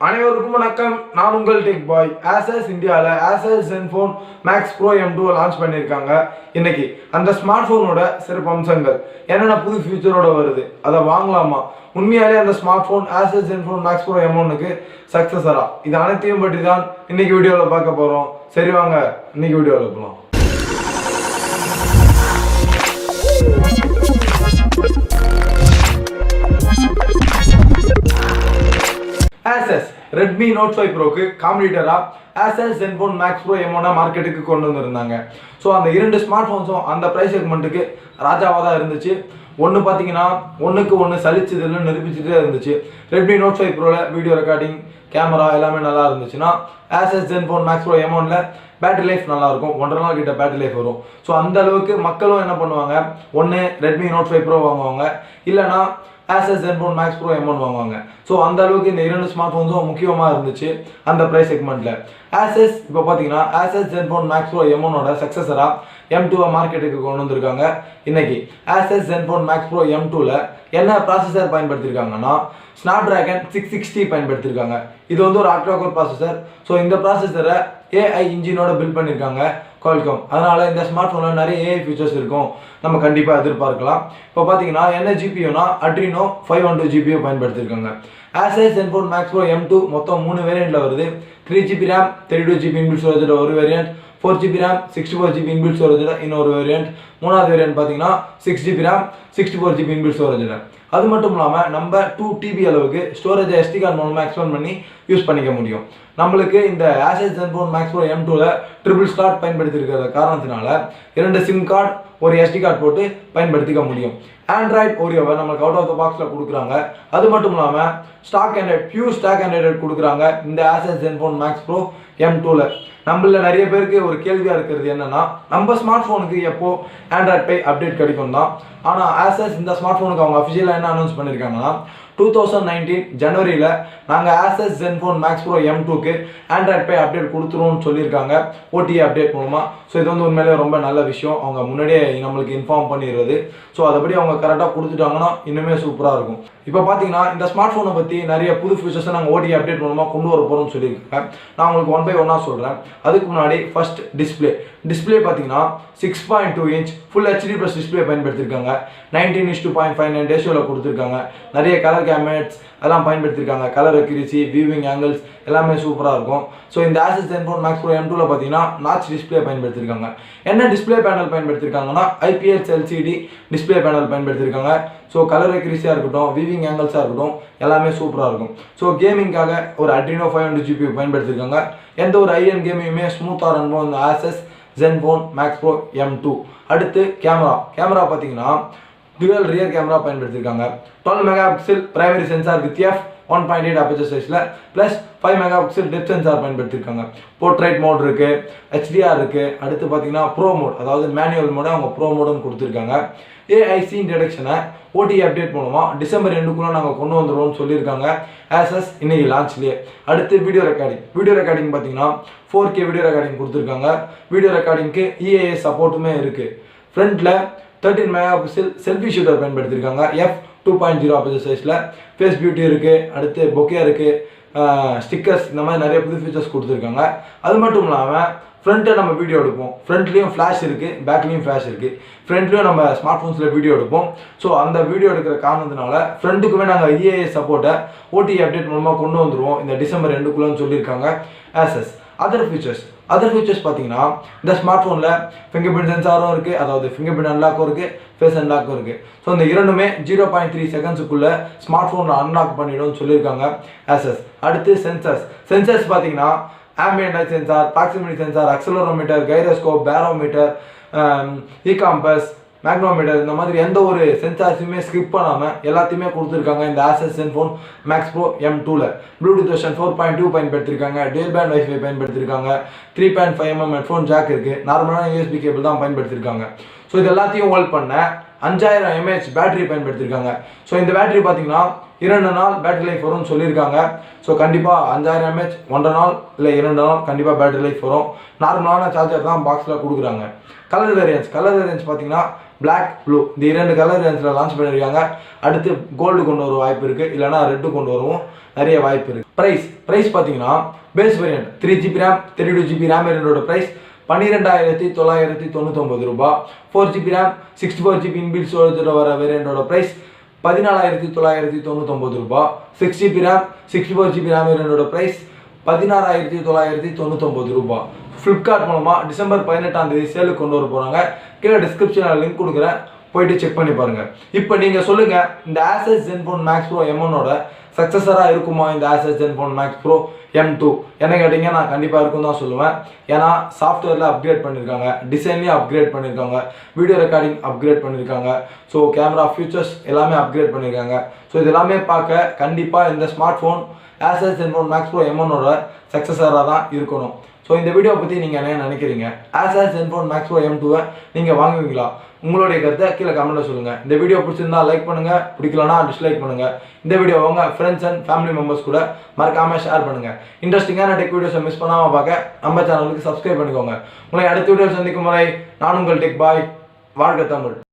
அனைவருக்கும் வணக்கம். நான் உங்கள் டெக் பாய். asus இந்தியாவில் asus zenfone max pro m2 launch பண்ணியிருக்காங்க. இன்னைக்கு அந்த ஸ்மார்ட் போனோட சிறப்பு அம்சங்கள் என்னென்ன புது ஃபியூச்சரோட வருது, அதை வாங்கலாமா, உண்மையாலே அந்த smart phone asus zenfone max pro m1க்கு சக்சஸரா, இது அனைத்தையும் பற்றி தான் இன்னைக்கு வீடியோவில் பார்க்க போகிறோம். சரி வாங்க இன்னைக்கு வீடியோவில் போகலாம். asus Redmi Note 5 Proக்கு காம்படிட்டரா asus zenfone max pro m1 மார்க்கெட்டுக்கு கொண்டு வந்திருந்தாங்க. ஸோ அந்த இரண்டு ஸ்மார்ட் ஃபோன்ஸும் அந்த ப்ரைஸ் செக்மெண்ட்டுக்கு ராஜாவாக தான் இருந்துச்சு. ஒன்று பார்த்தீங்கன்னா ஒன்றுக்கு ஒன்று சலிச்சதுன்னு நிரூபிச்சுட்டே இருந்துச்சு. Redmi Note 5 Proவில் வீடியோ ரெக்கார்டிங், கேமரா எல்லாமே நல்லா இருந்துச்சுன்னா asus zenfone max pro m1ல பேட்டரி லைஃப் நல்லாயிருக்கும். 1.5 நாள் கிட்ட பேட்டரி லைஃப் வரும். ஸோ அந்த அளவுக்கு மக்களும் என்ன பண்ணுவாங்க, ஒன்று Redmi Note 5 Pro வாங்குவாங்க, இல்லைனா asus zenfone max pro m1 வாங்குவாங்க. ஸோ அந்த அளவுக்கு இந்த இரண்டு ஸ்மார்ட் ஃபோன்ஸும் முக்கியமாக இருந்துச்சு அந்த ப்ரைஸ் செக்மெண்ட்டில். asus இப்போ பார்த்தீங்கன்னா asus zenfone max pro m1ஓட சக்ஸஸராக m2 மார்க்கெட்டுக்கு கொண்டு வந்திருக்காங்க. இன்னைக்கு asus zenfone max pro m2ல என்ன ப்ராசஸர் பயன்படுத்தியிருக்காங்கன்னா snapdragon 660 பயன்படுத்தியிருக்காங்க. இது வந்து ஒரு octo core ப்ராசஸர். ஸோ இந்த ப்ராசஸரை AI இன்ஜினோட பில்ட் பண்ணியிருக்காங்க Qualcomm. அதனால இந்த ஸ்மார்ட் ஃபோனில் நிறைய AI ஃபீச்சர்ஸ் இருக்கும், நம்ம கண்டிப்பாக எதிர்பார்க்கலாம். இப்போ பார்த்தீங்கன்னா என்ன ஜிபியூனா Adreno 512 ஜிபியூ பயன்படுத்தியிருக்காங்க. asus zenfone max pro m2 மொத்தம் 3 வேரியண்ட்டில் வருது. 3GB RAM 32GB இன்பில்ட் ஸ்டோரேஜோட ஒரு variant, 4GB RAM 64GB inbuilt ஸ்டோரேஜோட இன்னொரு வேரியண்ட், மூணாவது வேரியண்ட் பார்த்தீங்கன்னா 6GB RAM 64GB இன்பில்ட் ஸ்டோரேஜோட. அது மட்டும் இல்லாமல் நம்ம 2TB அளவுக்கு ஸ்டோரேஜை SD கார்டு மூலமாக எக்ஸ்பேண்ட் பண்ணி யூஸ் பண்ணிக்க முடியும். நம்மளுக்கு இந்த asus zenfone max pro m2ல ட்ரிபிள் ஸ்லாட் பயன்படுத்தியிருக்கிற காரணத்தினால 2 சிம் கார்டு ஒரு SD கார்டு போட்டு பயன்படுத்திக்க முடியும். ஆண்ட்ராய்டு ஓரியோவை நம்மளுக்கு அவுட் ஆஃப் த பாக்ஸில் கொடுக்குறாங்க. அது மட்டும் இல்லாமல் stock Android, pure stock Android கொடுக்குறாங்க இந்த asus zenfone max pro m2ல. நம்மள நிறைய பேருக்கு ஒரு கேள்வியாக இருக்கிறது என்னன்னா, நம்ம ஸ்மார்ட் ஃபோனுக்கு எப்போ ஆண்ட்ராய்ட் பை அப்டேட் கிடைக்கும் தான். ஆனால் asus இந்த ஸ்மார்ட் ஃபோனுக்கு அவங்க அஃபிஷியலாக என்ன அனௌன்ஸ் பண்ணியிருக்காங்கன்னா 2019 ஜனவரியில் நாங்கள் asus zenfone max pro m2க்கு ஆண்ட்ராய்ட் பை அப்டேட் கொடுத்துருவோம்னு சொல்லியிருக்காங்க, OTA அப்டேட் மூலமாக. ஸோ இது வந்து உண்மையிலே ரொம்ப நல்ல விஷயம், அவங்க முன்னாடியே நம்மளுக்கு இன்ஃபார்ம் பண்ணிடுறது. ஸோ அதைப்படி அவங்க கரெக்டாக கொடுத்துட்டாங்கன்னா இன்னுமே சூப்பராக இருக்கும். இப்போ பார்த்தீங்கன்னா இந்த ஸ்மார்ட் ஃபோனை பற்றி நிறைய புது ஃபியூச்சர்ஸை நாங்கள் OTA அப்டேட் மூலமாக கொண்டு வர போகிறோம்னு சொல்லியிருக்காங்க. நான் உங்களுக்கு 1 by 1 சொல்கிறேன். அதுக்கு முன்னாடி ஃபர்ஸ்ட் டிஸ்பிளே பார்த்தீங்கன்னா 6.2 inch full HD plus display பயன்படுத்தியிருக்காங்க. 19:0.59 ரேஷியோவில் கொடுத்துருக்காங்க. நிறைய கலர் கேமெட்ஸ் எல்லாம் பயன்படுத்தியிருக்காங்க. கலர் அக்யூரசி, வியூவிங் ஆங்கிள்ஸ் எல்லாமே சூப்பராக இருக்கும். ஸோ இந்த asus zenfone max pro m2ல பார்த்தீங்கன்னா நாச் டிஸ்பிளே பயன்படுத்தியிருக்காங்க. என்ன டிஸ்பிளே பேனல் பயன்படுத்தியிருக்காங்கன்னா IPS LCD டிஸ்பிளே பேனல் பயன்படுத்தியிருக்காங்க. ஸோ கலர் அக்யூரசியாக இருக்கட்டும், வியூவிங் ஆங்கிள்ஸாக இருக்கட்டும், எல்லாமே சூப்பராக இருக்கும். ஸோ கேமிங்காக ஒரு Adreno 512 GPU பயன்படுத்தியிருக்காங்க. எந்த ஒரு ஐஎன் கேமையுமே ஸ்மூத்தாக ரன் பண்ணும் இந்த asus zenfone max pro m2. அடுத்து கேமரா பார்த்தீங்கன்னா டுவல் ரியர் கேமரா பயன்படுத்தியிருக்காங்க. 12 megapixel primary sensor with f1.8 aperture சைஸில் ப்ளஸ் 5 மெகாபிக்சல் டெப்த் சென்சார் பயன்படுத்தியிருக்காங்க. போர்ட்ரைட் மோட் இருக்குது, HDR இருக்குது. அடுத்து பார்த்தீங்கன்னா ப்ரோ மோட், அதாவது மேனுவல் மோட அவங்க ப்ரோ மோடுன்னு கொடுத்துருக்காங்க. AIC இன்ட்ரடக்ஷனை OTA அப்டேட் மூலமாக டிசம்பர் 2க்குள்ளே நாங்கள் கொண்டு வந்துடுவோம்னு சொல்லியிருக்காங்க asus இன்னைக்கு லான்ச்லேயே. அடுத்து வீடியோ ரெக்கார்டிங் பார்த்தீங்கன்னா 4K வீடியோ ரெக்கார்டிங் கொடுத்துருக்காங்க. வீடியோ ரெக்கார்டிங்க்கு EIS சப்போர்ட்டுமே இருக்குது. ஃப்ரண்ட்டில் 13 மெகாபிக்சல் செல்ஃபி ஷூட்டர் பயன்படுத்தியிருக்காங்க. f2.0 aperture சைஸில் ஃபேஸ் பியூட்டி இருக்குது. அடுத்து bokeh இருக்குது, ஸ்டிக்கர்ஸ், இந்த மாதிரி நிறைய புது ஃபீச்சர்ஸ் கொடுத்துருக்காங்க. அது மட்டும் இல்லாமல் ஃப்ரண்ட்டில் நம்ம வீடியோ எடுப்போம். ஃப்ரண்ட்லேயும் ஃப்ளாஷ் இருக்குது, பேக்லேயும் ஃப்ளாஷ் இருக்குது. ஃப்ரண்ட்லேயும் நம்ம ஸ்மார்ட் ஃபோன்ஸில் வீடியோ எடுப்போம். ஸோ அந்த வீடியோ எடுக்கிற காரணத்தினால ஃப்ரண்ட்டுக்குமே நாங்கள் EIS சப்போர்ட்டை OTA அப்டேட் மூலமாக கொண்டு வந்துடுவோம் இந்த டிசம்பர் 2க்குள்ளேன்னு சொல்லியிருக்காங்க asus. அதர் ஃபீச்சர்ஸ் பார்த்தீங்கன்னா இந்த ஸ்மார்ட் ஃபோனில் ஃபிங்கர்பிரிண்ட் சென்சாரும் இருக்குது, அதாவது ஃபிங்கர்பிரிண்ட் அன்லாக்கும் இருக்குது, ஃபேஸ் அன்லாக்கும் இருக்குது. ஸோ இந்த இரண்டுமே 0.3 செகண்ட்ஸுக்குள்ளே ஸ்மார்ட் ஃபோனில் அன்லாக் பண்ணிவிடும்னு சொல்லியிருக்காங்க asus. அடுத்து சென்சர்ஸ் பார்த்தீங்கன்னா ambient sensor, proximity sensor, accelerometer, gyroscope, barometer, compass, magnometer, இந்த மாதிரி எந்த ஒரு சென்சார்ஸுமே ஸ்கிப் பண்ணாமல் எல்லாத்தையுமே கொடுத்துருக்காங்க இந்த asus zenfone max pro m2ல. ப்ளூடூத் வெர்ஷன் 4.2 பயன்படுத்தியிருக்காங்க. dualband wifi பயன்படுத்தியிருக்காங்க. 3.5mm ஹெட்ஃபோன் ஜாக் இருக்குது. நார்மலான USB கேபிள் தான் பயன்படுத்தியிருக்காங்க. ஸோ இது எல்லாத்தையும் ஹோல்ட் பண்ண 5000 mAh பேட்டரி பயன்படுத்தியிருக்காங்க. ஸோ இந்த பேட்டரி பார்த்தீங்கன்னா 2 நாள் பேட்டரி லைஃப் வரும்னு சொல்லியிருக்காங்க. ஸோ கண்டிப்பாக 5000 mAh 1.5 நாள் இல்லை 2 நாள் கண்டிப்பாக பேட்டரி லைஃப் வரும். நார்மலான சார்ஜர் தான் பாக்ஸில் கொடுக்குறாங்க. கலர் வேரியன்ஸ் பார்த்தீங்கன்னா பிளாக், ப்ளூ இந்த 2 கலர் வேரியன்ஸில் லான்ச் பண்ணியிருக்காங்க. அடுத்து கோல்டு கொண்டு வர வாய்ப்பு இருக்குது, இல்லைனா ரெட்டு கொண்டு வருவோம். நிறைய வாய்ப்பு இருக்குது. ப்ரைஸ் பார்த்தீங்கன்னா base variant 3GB RAM 32GB RAM வேரியண்டோட ப்ரைஸ் 12,999 ரூபாய். 4GB RAM 64GB இன்பில்ட் ஸ்டோரேஜோட வர வேரியண்டோட ப்ரைஸ் 14,999 ரூபாய். 6GB RAM 64GB RAM வேரியண்டோட ப்ரைஸ் 16,999 ரூபாய். ஃப்ளிப்கார்ட் மூலமாக டிசம்பர் 18ஆம் தேதி சேலுக்கு கொண்டு வர போகிறாங்க. கீழே டிஸ்கிரிப்ஷனில் லிங்க் கொடுக்குறேன், போயிட்டு செக் பண்ணி பாருங்க. இப்போ நீங்க சொல்லுங்க, இந்த asus zenfone max pro m1ஓட சக்சஸரா இருக்குமா இந்த asus zenfone max pro m2? என்ன கேட்டீங்க, நான் கண்டிப்பா இருக்கும் தான் சொல்லுவேன். ஏன்னா சாஃப்ட்வேர்ல அப்கிரேட் பண்ணிருக்காங்க, டிசைன்லயும் அப்கிரேட் பண்ணிருக்காங்க, வீடியோ ரெக்கார்டிங் அப்கிரேட் பண்ணிருக்காங்க, ஸோ கேமரா ஃபீச்சர்ஸ் எல்லாமே அப்கிரேட் பண்ணிருக்காங்க. ஸோ இது எல்லாமே பார்க்க கண்டிப்பா இந்த smart phone asus zenfone max pro m1ஓட சக்சஸரா தான் இருக்கணும். ஸோ இந்த வீடியோ பற்றி நீங்கள் என்ன நினைக்கிறீங்க? asus zenfone max pro m2 நீங்கள் வாங்குவீங்களா? உங்களுடைய கருத்தை கீழே கமெண்ட்டில் சொல்லுங்கள். இந்த வீடியோ பிடிச்சிருந்தா லைக் பண்ணுங்கள், பிடிக்கலனா டிஸ்லைக் பண்ணுங்கள். இந்த வீடியோ உங்கள் ஃப்ரெண்ட்ஸ் அண்ட் ஃபேமிலி மெம்பர்ஸ் கூட மறக்காமல் ஷேர் பண்ணுங்கள். இன்ட்ரெஸ்டிங்கான டெக் வீடியோஸை மிஸ் பண்ணாமல் பார்க்க நம்ம சேனலுக்கு சப்ஸ்கிரைப் பண்ணிக்கோங்க. உங்களை அடுத்த வீடியோ சந்திக்கும் முறை நான் உங்கள் டெக் பாய். வாழ்க தமிழ்.